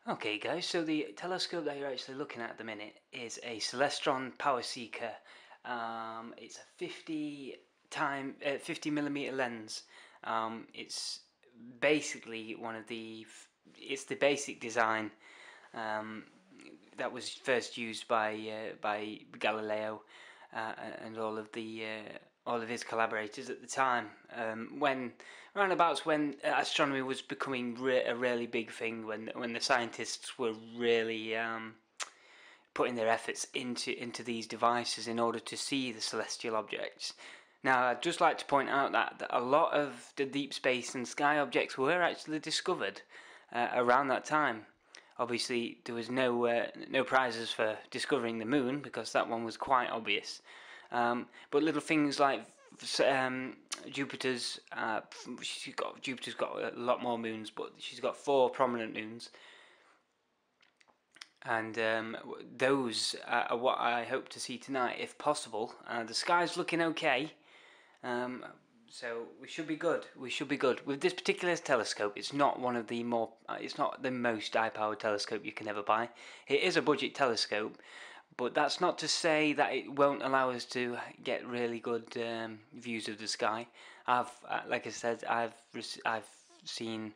Okay guys, so the telescope that you're actually looking at the minute is a Celestron Power Seeker. It's a 50 millimeter lens. It's basically it's the basic design that was first used by Galileo and all of his collaborators at the time. When roundabouts when astronomy was becoming a really big thing, when the scientists were really putting their efforts into these devices in order to see the celestial objects. Now, I'd just like to point out that a lot of the deep space and sky objects were actually discovered around that time. Obviously, there was no prizes for discovering the moon because that one was quite obvious. But little things like Jupiter's got a lot more moons, but she's got 4 prominent moons, and those are what I hope to see tonight, if possible. The sky's looking okay. So we should be good. We should be good with this particular telescope. It's not it's not the most high-powered telescope you can ever buy. It is a budget telescope, but that's not to say that it won't allow us to get really good views of the sky. Like I said, I've seen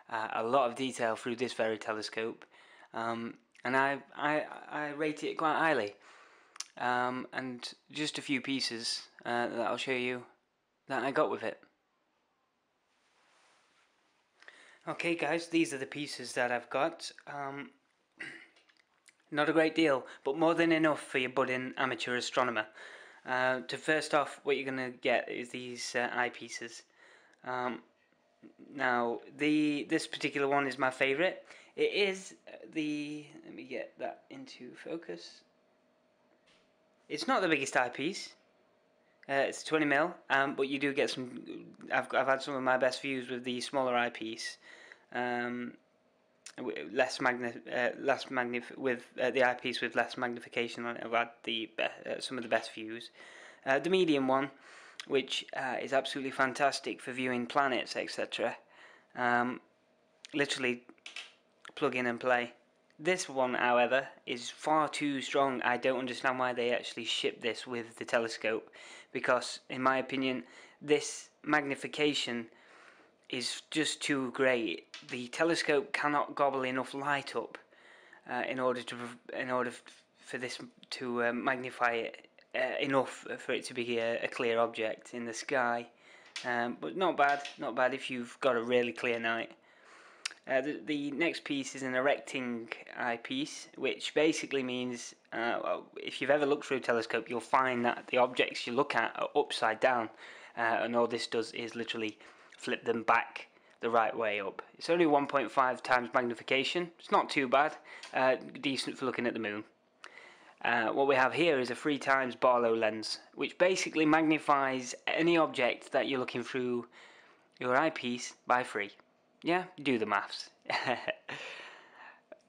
a lot of detail through this very telescope, and I rate it quite highly. And just a few pieces that I'll show you that I got with it. Okay guys, these are the pieces that I've got. Not a great deal, but more than enough for your budding amateur astronomer. First off, what you're going to get is these eyepieces. Now, this particular one is my favourite. It is let me get that into focus. It's not the biggest eyepiece. It's 20mm, but you do get some. I've had some of my best views with the smaller eyepiece, with the eyepiece with less magnification on it. I've had some of the best views. The medium one, which is absolutely fantastic for viewing planets, etc. Literally plug in and play. This one, however, is far too strong. I don't understand why they actually ship this with the telescope, because in my opinion this magnification is just too great. The telescope cannot gobble enough light up in order for this to magnify it enough for it to be a clear object in the sky. But not bad if you've got a really clear night. The next piece is an erecting eyepiece, which basically means if you've ever looked through a telescope, you'll find that the objects you look at are upside down, and all this does is literally flip them back the right way up. It's only 1.5 times magnification. It's not too bad, decent for looking at the moon. What we have here is a 3 times Barlow lens, which basically magnifies any object that you're looking through your eyepiece by 3. Yeah, do the maths.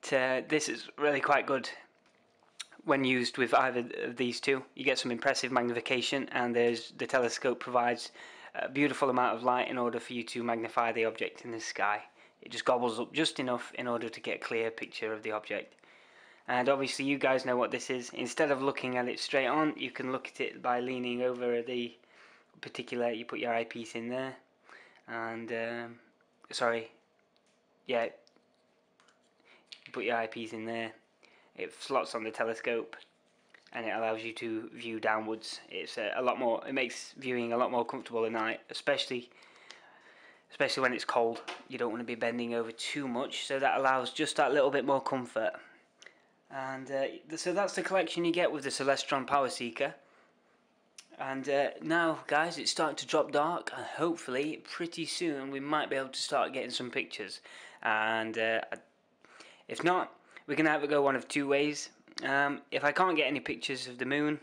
This is really quite good when used with either of these two. You get some impressive magnification, and the telescope provides a beautiful amount of light in order for you to magnify the object in the sky. It just gobbles up just enough in order to get a clear picture of the object. And obviously you guys know what this is. Instead of looking at it straight on, you can look at it by leaning over the particular. You put your eyepiece in there, and you put your eyepiece in there, it slots on the telescope, and it allows you to view downwards. It's it makes viewing a lot more comfortable at night, especially when it's cold. You don't want to be bending over too much, so that allows just that little bit more comfort. And so that's the collection you get with the Celestron Power Seeker. And now guys, it's starting to drop dark, and hopefully pretty soon we might be able to start getting some pictures. And if not, we can either go one of 2 ways. If I can't get any pictures of the moon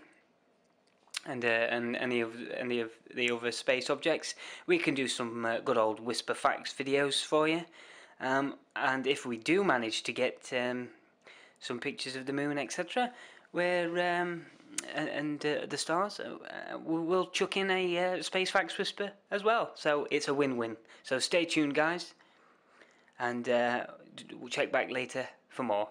and any of the other space objects, we can do some good old Whisper Facts videos for you. And if we do manage to get some pictures of the moon, etc., and the stars, we'll chuck in a Space Facts Whisper as well. So it's a win-win. So stay tuned, guys. and we'll check back later for more.